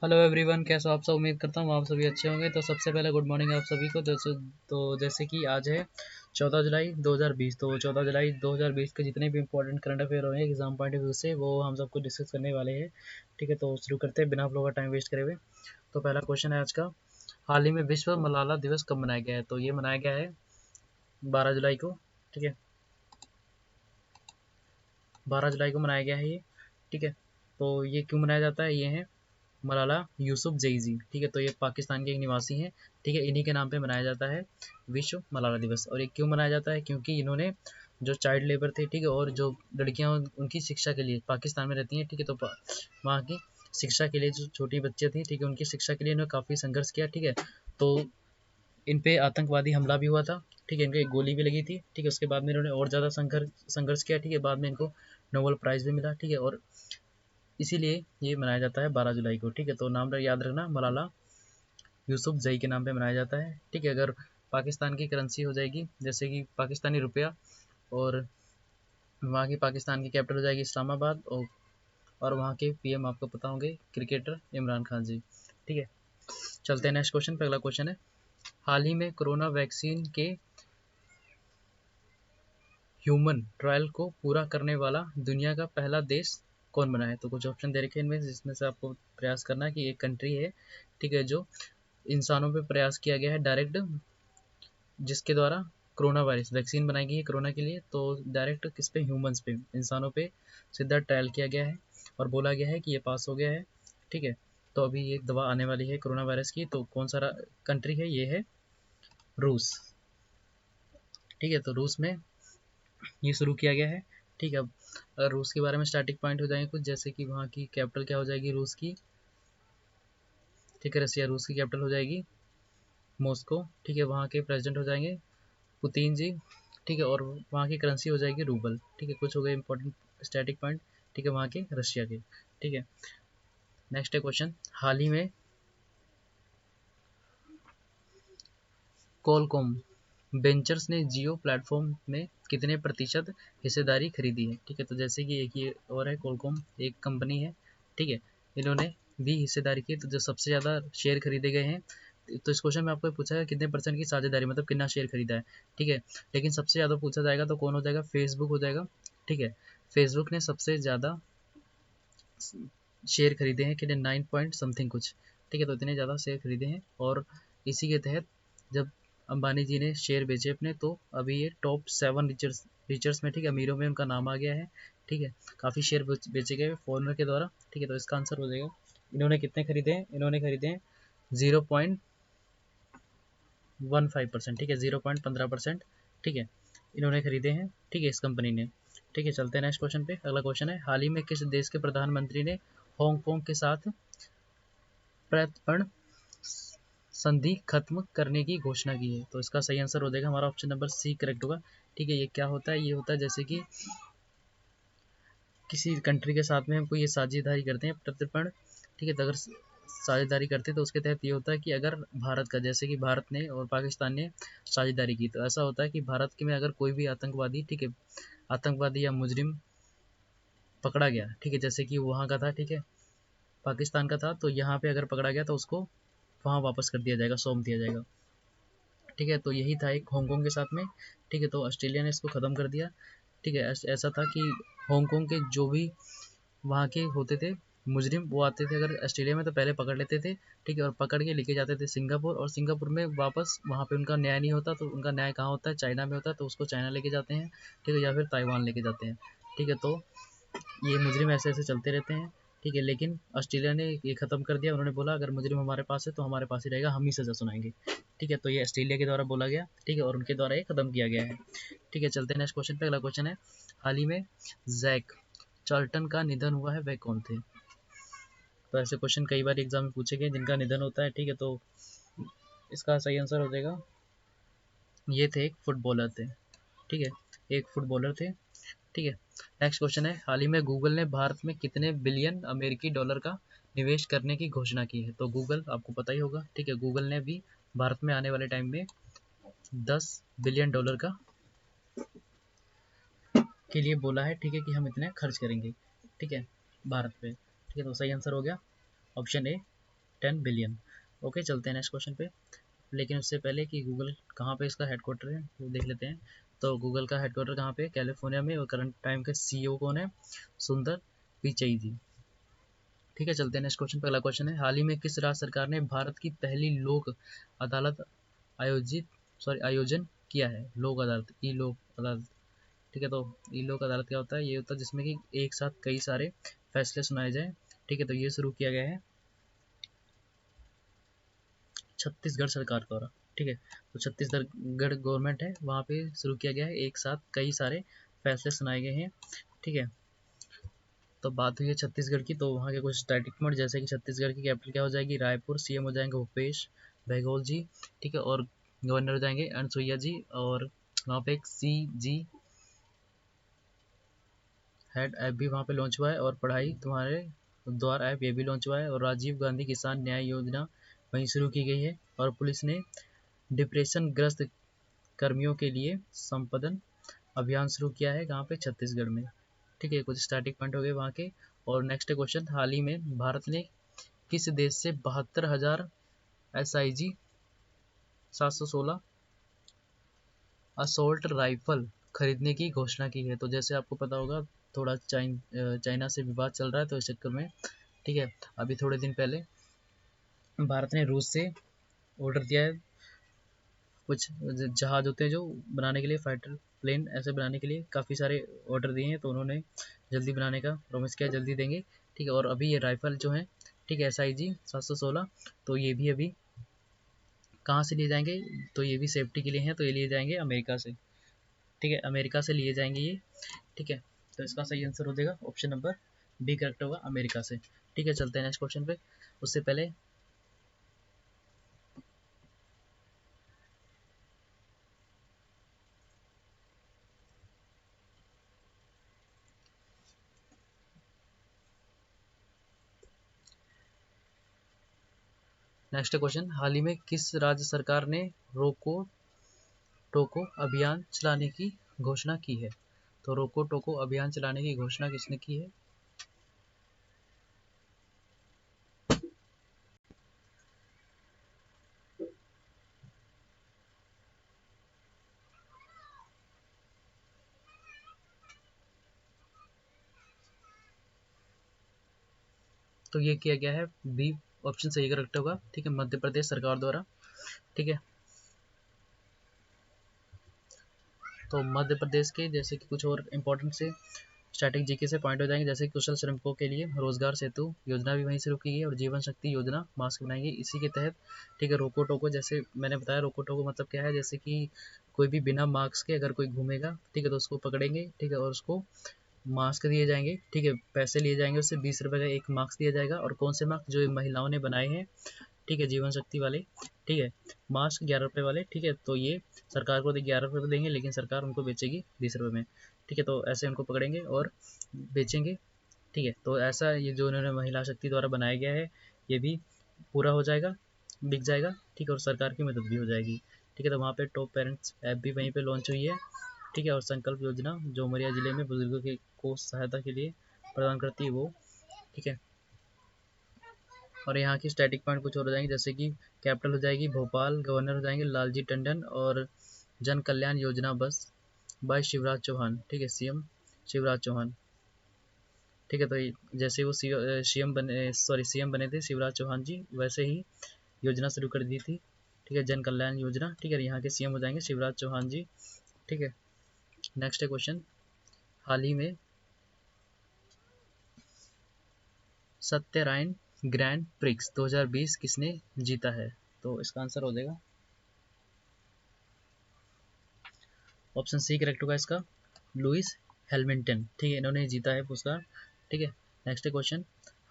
Hello everyone, कैसे हो आप सब। उम्मीद करता हूँ आप सभी अच्छे होंगे। तो सबसे पहले गुड मॉर्निंग आप सभी को। जैसे कि आज है 14 जुलाई 2020। तो 14 जुलाई 2020 के जितने भी इंपॉर्टेंट करंट अफेयर होंगे एग्जाम पॉइंट ऑफ व्यू से, वो हम सबको डिस्कस करने वाले हैं। ठीक है, तो शुरू करते हैं बिना आप लोगों का टाइम वेस्ट करे हुए। तो पहला क्वेश्चन है आज का, हाल ही में विश्व मलाला दिवस कब मनाया गया है? तो ये मनाया गया है 12 जुलाई को। ठीक है, 12 जुलाई को मनाया गया है ये। ठीक है, तो ये क्यों मनाया जाता है? ये है मलाला यूसुफ जईजी। ठीक है, तो ये पाकिस्तान के एक निवासी हैं। ठीक है, इन्हीं के नाम पे मनाया जाता है विश्व मलाला दिवस। और ये क्यों मनाया जाता है? क्योंकि इन्होंने जो चाइल्ड लेबर थे, ठीक है, और जो लड़कियां उनकी शिक्षा के लिए पाकिस्तान में रहती हैं, ठीक है, तो वहाँ की शिक्षा के लिए जो छोटी बच्चे थी, ठीक है, उनकी शिक्षा के लिए इन्होंने काफ़ी संघर्ष किया। ठीक है, तो इन पे आतंकवादी हमला भी हुआ था। ठीक है, इनको एक गोली भी लगी थी। ठीक है, उसके बाद में इन्होंने और ज़्यादा संघर्ष किया। ठीक है, बाद में इनको नोबेल प्राइज़ भी मिला। ठीक है, और इसीलिए ये मनाया जाता है 12 जुलाई को। ठीक है, तो नाम याद रखना, मलाला यूसुफ जई के नाम पे मनाया जाता है। ठीक है, अगर पाकिस्तान की करेंसी हो जाएगी जैसे कि पाकिस्तानी रुपया, और वहाँ की पाकिस्तान की कैपिटल हो जाएगी इस्लामाबाद, और वहाँ के पीएम आपको पता होंगे, क्रिकेटर इमरान खान जी। ठीक है, चलते हैं नेक्स्ट क्वेश्चन पे। अगला क्वेश्चन है, हाल ही में कोरोना वैक्सीन के ह्यूमन ट्रायल को पूरा करने वाला दुनिया का पहला देश कौन बना है? तो कुछ ऑप्शन दे रखे हैं इनमें, जिसमें से आपको प्रयास करना है कि एक कंट्री है, ठीक है, जो इंसानों पे प्रयास किया गया है डायरेक्ट, जिसके द्वारा कोरोना वायरस वैक्सीन बनाई गई है कोरोना के लिए। तो डायरेक्ट किस पे? ह्यूमंस पे, इंसानों पे सीधा ट्रायल किया गया है, और बोला गया है कि ये पास हो गया है। ठीक है, तो अभी ये दवा आने वाली है कोरोना वायरस की। तो कौन सा कंट्री है? ये है रूस। ठीक है, तो रूस में ये शुरू किया गया है। ठीक है, अब अगर रूस के बारे में स्टार्टिंग पॉइंट हो जाएंगे कुछ, जैसे कि वहाँ की कैपिटल क्या हो जाएगी रूस की? ठीक है, रसिया। रूस की कैपिटल हो जाएगी मॉस्को। ठीक है, वहाँ के प्रेसिडेंट हो जाएंगे पुतिन जी। ठीक है, और वहाँ की करेंसी हो जाएगी रूबल। ठीक है, कुछ हो गए इंपॉर्टेंट स्टैटिक पॉइंट, ठीक है, वहाँ के रशिया के। ठीक है, नेक्स्ट है क्वेश्चन, हाल ही में कॉलकॉम वेंचर्स ने जियो प्लेटफॉर्म में कितने प्रतिशत हिस्सेदारी खरीदी है? ठीक है, तो जैसे कि एक ये और है, कॉलकॉम एक कंपनी है। ठीक है, इन्होंने भी हिस्सेदारी की। तो जो सबसे ज़्यादा शेयर खरीदे गए हैं, तो इस क्वेश्चन में आपको पूछा है कितने परसेंट की साझेदारी, मतलब कितना शेयर खरीदा है। ठीक है, लेकिन सबसे ज़्यादा पूछा जाएगा तो कौन हो जाएगा? फेसबुक हो जाएगा। ठीक है, फेसबुक ने सबसे ज़्यादा शेयर खरीदे हैं, कितने? 9 पॉइंट समथिंग कुछ। ठीक है, तो इतने ज़्यादा शेयर खरीदे हैं, और इसी के तहत जब अंबानी जी ने शेयर बेचे अपने, तो अभी ये टॉप 7 रिचर्स में, ठीक है, अमीरों में उनका नाम आ गया है। ठीक है, काफ़ी शेयर बेचे गए फॉरनर के द्वारा। ठीक है, तो इसका आंसर हो जाएगा, इन्होंने कितने खरीदे हैं? इन्होंने खरीदे हैं 0.15%। ठीक है, 0.15%। ठीक है, इन्होंने खरीदे हैं, ठीक है, इस कंपनी ने। ठीक है, चलते हैं नेक्स्ट क्वेश्चन पे। अगला क्वेश्चन है, हाल ही में किस देश के प्रधानमंत्री ने हांगकांग के साथ प्रत्यर्पण संधि खत्म करने की घोषणा की है? तो इसका सही आंसर हो जाएगा हमारा ऑप्शन नंबर सी करेक्ट होगा। ठीक है, ये क्या होता है? ये होता है जैसे कि किसी कंट्री के साथ में हम कोई ये साझेदारी करते हैं, प्रत्यर्पण। ठीक है, तो अगर साझेदारी करते हैं तो उसके तहत ये होता है कि अगर भारत का, जैसे कि भारत ने और पाकिस्तान ने साझेदारी की, तो ऐसा होता है कि भारत के में अगर कोई भी आतंकवादी, ठीक है, आतंकवादी या मुजरिम पकड़ा गया, ठीक है, जैसे कि वहाँ का था, ठीक है, पाकिस्तान का था, तो यहाँ पे अगर पकड़ा गया तो उसको वहाँ वापस कर दिया जाएगा, सौंप दिया जाएगा। ठीक है, तो यही था एक हांगकांग के साथ में। ठीक है, तो ऑस्ट्रेलिया ने इसको ख़त्म कर दिया। ठीक है, ऐसा था कि हांगकांग के जो भी वहाँ के होते थे मुजरिम, वो आते थे अगर ऑस्ट्रेलिया में, तो पहले पकड़ लेते थे। ठीक है, और पकड़ के लेके जाते थे सिंगापुर, और सिंगापुर में वापस वहाँ पे उनका न्याय नहीं होता, तो उनका न्याय कहाँ होता है? चाइना में होता है, तो उसको चाइना लेके जाते हैं। ठीक है, या फिर ताइवान लेके जाते हैं। ठीक है, तो ये मुजरिम ऐसे ऐसे चलते रहते हैं। ठीक है, लेकिन ऑस्ट्रेलिया ने ये ख़त्म कर दिया। उन्होंने बोला अगर मुजरिम हमारे पास है तो हमारे पास ही रहेगा, हम ही सज़ा सुनाएंगे। ठीक है, तो ये ऑस्ट्रेलिया के द्वारा बोला गया। ठीक है, और उनके द्वारा ये ख़त्म किया गया है। ठीक है, चलते हैं नेक्स्ट क्वेश्चन पे। अगला क्वेश्चन है, हाल ही में जैक चार्ल्टन का निधन हुआ है, वह कौन थे? तो ऐसे क्वेश्चन कई बार एग्जाम में पूछे गए, जिनका निधन होता है। ठीक है, तो इसका सही आंसर हो जाएगा, ये थे एक फुटबॉलर थे। ठीक है, एक फुटबॉलर थे। ठीक है, नेक्स्ट क्वेश्चन है, हाल ही में गूगल ने भारत में कितने बिलियन अमेरिकी डॉलर का निवेश करने की घोषणा की है? तो गूगल आपको पता ही होगा। ठीक है, गूगल ने भी भारत में आने वाले टाइम में 10 बिलियन डॉलर का के लिए बोला है। ठीक है, कि हम इतने खर्च करेंगे, ठीक है, भारत पे। ठीक है, तो सही आंसर हो गया ऑप्शन ए, 10 बिलियन। ओके, चलते हैं नेक्स्ट क्वेश्चन पे। लेकिन उससे पहले कि गूगल कहाँ पे इसका हेडक्वार्टर है वो देख लेते हैं। तो गूगल का हेडक्वार्टर कहाँ पे, कैलिफोर्निया में, और करंट टाइम के सीईओ कौन है, सुंदर पिचई जी। ठीक है, चलते हैं नेक्स्ट क्वेश्चन। पहला क्वेश्चन है, हाल ही में किस राज्य सरकार ने भारत की पहली लोक अदालत आयोजन किया है। लोक अदालत, ई लोक अदालत। ठीक है, तो ई लोक अदालत क्या होता है, ये होता है जिसमें कि एक साथ कई सारे फैसले सुनाए जाएं। ठीक है, तो ये शुरू किया गया है छत्तीसगढ़ सरकार द्वारा। ठीक है, तो छत्तीसगढ़ गवर्नमेंट है, वहाँ पे शुरू किया गया है, एक साथ कई सारे फैसले सुनाए गए हैं। ठीक है, तो बात हुई है छत्तीसगढ़ की, तो वहाँ के कुछ स्टैटिक पॉइंट, जैसे कि छत्तीसगढ़ की कैपिटल क्या हो जाएगी, रायपुर, सीएम हो जाएंगे भूपेश बघेल जी। ठीक है, और गवर्नर हो जाएंगे अनसुईया जी, और वहाँ पे एक CG हेड ऐप भी वहाँ पे लॉन्च हुआ है, और पढ़ाई तुम्हारे द्वार ऐप ये भी लॉन्च हुआ है, और राजीव गांधी किसान न्याय योजना वहीं शुरू की गई है, और पुलिस ने डिप्रेशन ग्रस्त कर्मियों के लिए संपदन अभियान शुरू किया है, कहाँ पे, छत्तीसगढ़ में। ठीक है, कुछ स्टैटिक पॉइंट हो गए वहाँ के। और नेक्स्ट क्वेश्चन, हाल ही में भारत ने किस देश से 72,000 SIG 716 असोल्ट राइफल खरीदने की घोषणा की है। तो जैसे आपको पता होगा, थोड़ा चाइना से विवाद चल रहा है, तो इस चक्कर में, ठीक है, अभी थोड़े दिन पहले भारत ने रूस से ऑर्डर दिया है, कुछ जहाज होते हैं जो बनाने के लिए, फाइटर प्लेन ऐसे बनाने के लिए काफ़ी सारे ऑर्डर दिए हैं, तो उन्होंने जल्दी बनाने का प्रॉमिस किया, जल्दी देंगे। ठीक है, और अभी ये राइफल जो है, ठीक है, SIG 716, तो ये भी अभी कहाँ से लिए जाएंगे, तो ये भी सेफ्टी के लिए हैं, तो ये लिए जाएंगे अमेरिका से। ठीक है, अमेरिका से लिए जाएंगे ये। ठीक है, तो इसका सही आंसर हो जाएगा ऑप्शन नंबर B करेक्ट होगा, अमेरिका से। ठीक है, चलते हैं नेक्स्ट क्वेश्चन पे। उससे पहले नेक्स्ट क्वेश्चन, हाल ही में किस राज्य सरकार ने रोको टोको अभियान चलाने की घोषणा की है। तो रोको टोको अभियान चलाने की घोषणा किसने की है। तो ये किया गया है B ऑप्शन सही करेक्ट होगा। ठीक है, मध्य प्रदेश सरकार द्वारा। ठीक है, तो मध्य प्रदेश के जैसे कि कुछ और इम्पोर्टेंट से स्टैटिक जीके से पॉइंट हो जाएंगे, जैसे कुशल श्रमिकों के लिए रोजगार सेतु योजना भी वहीं से रुकी है, और जीवन शक्ति योजना मास्क बनाएंगे इसी के तहत। ठीक है, रोको टोको जैसे मैंने बताया, रोको टोको मतलब क्या है, जैसे कि कोई भी बिना मास्क के अगर कोई घूमेगा, ठीक है, तो उसको पकड़ेंगे, ठीक है, और उसको मास्क दिए जाएंगे। ठीक है, पैसे लिए जाएंगे, उससे 20 रुपये का एक मास्क दिया जाएगा। और कौन से मास्क, जो महिलाओं ने बनाए हैं, ठीक है, जीवन शक्ति वाले। ठीक है, मास्क 11 रुपये वाले। ठीक है, तो ये सरकार को 11 रुपये में देंगे, लेकिन सरकार उनको बेचेगी 20 रुपये में। ठीक है, तो ऐसे उनको पकड़ेंगे और बेचेंगे। ठीक है, तो ऐसा ये जो उन्होंने महिला शक्ति द्वारा बनाया गया है, ये भी पूरा हो जाएगा, बिक जाएगा। ठीक है, और सरकार की मदद भी हो जाएगी। ठीक है, तो वहाँ पे टॉप पेरेंट्स ऐप भी वहीं पे लॉन्च हुई है। ठीक है, और संकल्प योजना जो उमरिया जिले में बुजुर्गों को सहायता के लिए प्रदान करती है वो। ठीक है, और यहाँ की स्टैटिक पॉइंट कुछ और हो जाएंगे, जैसे कि कैपिटल हो जाएगी भोपाल, गवर्नर हो जाएंगे लालजी टंडन, और जन कल्याण योजना बस बाय शिवराज चौहान। ठीक है, CM शिवराज चौहान। ठीक है, तो जैसे वो CM बने थे शिवराज चौहान जी, वैसे ही योजना शुरू कर दी थी। ठीक है, जन कल्याण योजना। ठीक है, यहाँ के CM हो जाएंगे शिवराज चौहान जी। ठीक है, नेक्स्ट क्वेश्चन, हाल ही में सत्यनारायण ग्रैंड प्रिक्स 2020 किसने जीता है। तो इसका आंसर हो जाएगा ऑप्शन C करेक्ट होगा इसका, लुइस हैमिल्टन। ठीक है, इन्होंने जीता है पुरस्कार। ठीक है, नेक्स्ट क्वेश्चन,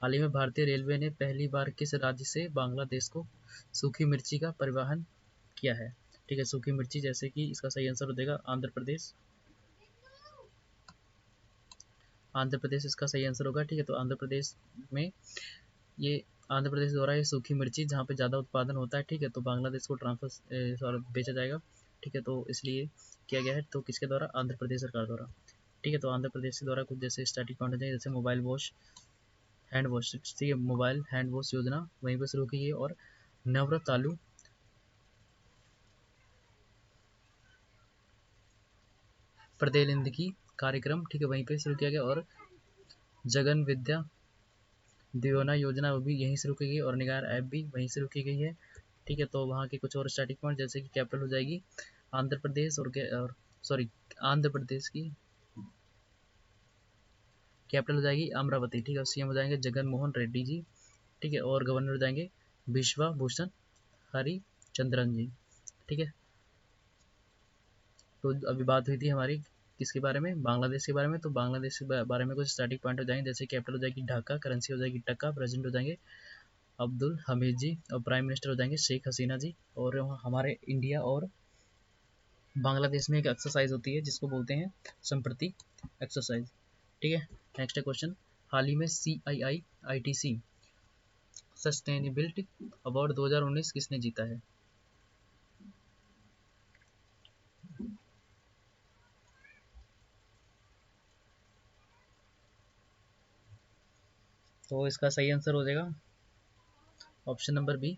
हाल ही में भारतीय रेलवे ने पहली बार किस राज्य से बांग्लादेश को सूखी मिर्ची का परिवहन किया है। ठीक है, सूखी मिर्ची, जैसे कि इसका सही आंसर हो जाएगा आंध्र प्रदेश। आंध्र प्रदेश इसका सही आंसर होगा। ठीक है, तो आंध्र प्रदेश में ये आंध्र प्रदेश द्वारा ये सूखी मिर्ची जहाँ पे ज़्यादा उत्पादन होता है, ठीक है, तो बांग्लादेश को ट्रांसफर बेचा जाएगा। ठीक है, तो इसलिए किया गया है, तो किसके द्वारा, आंध्र प्रदेश सरकार द्वारा। ठीक है, तो आंध्र प्रदेश के द्वारा कुछ जैसे स्टैटिक पॉइंट हो जाए, जैसे मोबाइल वॉश हैंड वॉश, ठीक है, मोबाइल हैंड वॉश योजना वहीं पर शुरू की गई। और नवरतालु प्रदेलिंदकी कार्यक्रम, ठीक है, वहीं पे शुरू किया गया। और जगन विद्या दियोना योजना वो भी यहीं शुरू की गई, और निगार ऐप भी वहीं शुरू की गई है, ठीक है। तो वहाँ के कुछ और स्टार्टिंग पॉइंट, जैसे कि कैपिटल हो जाएगी आंध्र प्रदेश, और सॉरी, आंध्र प्रदेश की कैपिटल हो जाएगी अमरावती, ठीक है। सीएम हो जाएंगे जगन मोहन रेड्डी जी, ठीक है। और गवर्नर हो जाएंगे विश्वा भूषण हरिचंद्रन जी, ठीक है। तो अभी बात हुई थी हमारी किसके बारे में, बांग्लादेश के बारे में। तो बांग्लादेश के बारे में कुछ स्टार्टिंग पॉइंट हो जाएंगे, जैसे कैपिटल हो जाएगी ढाका, करेंसी हो जाएगी टका, प्रेसिडेंट हो जाएंगे अब्दुल हमीद जी, और प्राइम मिनिस्टर हो जाएंगे शेख हसीना जी। और हमारे इंडिया और बांग्लादेश में एक एक्सरसाइज होती है जिसको बोलते हैं संप्रति एक्सरसाइज, ठीक है। नेक्स्ट क्वेश्चन, हाल ही में CII-ITC सस्टेनेबिलिटी अवार्ड 2019 किसने जीता है? तो इसका सही आंसर हो जाएगा ऑप्शन नंबर बी,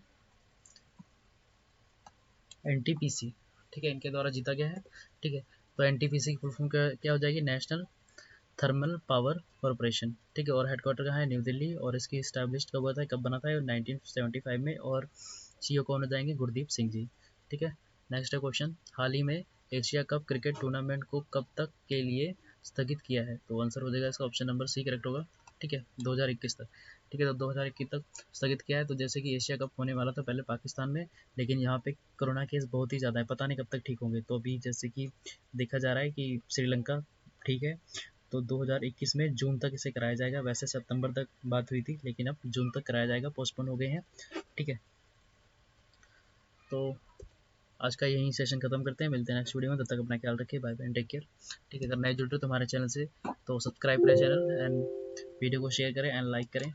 NTPC, ठीक है, इनके द्वारा जीता गया है, ठीक है। तो NTPC की फुल फॉर्म क्या हो जाएगी, नेशनल थर्मल पावर कॉरपोरेशन, ठीक है। और हेडक्वार्टर कहाँ है, न्यू दिल्ली। और इसकी इस्टेब्लिश कब हुआ था, कब बना था, 1975 में। और CEO कौन हो जाएंगे, गुरदीप सिंह जी, ठीक है। नेक्स्ट क्वेश्चन, हाल ही में एशिया कप क्रिकेट टूर्नामेंट को कब तक के लिए स्थगित किया है? तो आंसर हो जाएगा इसका ऑप्शन नंबर सी करेक्ट होगा, ठीक है, 2021 तक, ठीक है। तो 2021 तक स्थगित किया है। तो जैसे कि एशिया कप होने वाला था पहले पाकिस्तान में, लेकिन यहाँ पे कोरोना केस बहुत ही ज़्यादा है, पता नहीं कब तक ठीक होंगे। तो अभी जैसे कि देखा जा रहा है कि श्रीलंका ठीक है, तो 2021 में जून तक इसे कराया जाएगा। वैसे सितंबर तक बात हुई थी, लेकिन अब जून तक कराया जाएगा, पोस्टपोन हो गए हैं, ठीक है। तो आज का यही सेशन खत्म करते हैं, मिलते हैं नेक्स्ट वीडियो में। तब तक अपना ख्याल रखिए, बाय बाय, टेक केयर, ठीक है। अगर नए जुड़ रहे हो तो हमारे चैनल से तो सब्सक्राइब करें चैनल, एंड वीडियो को शेयर करें एंड लाइक करें।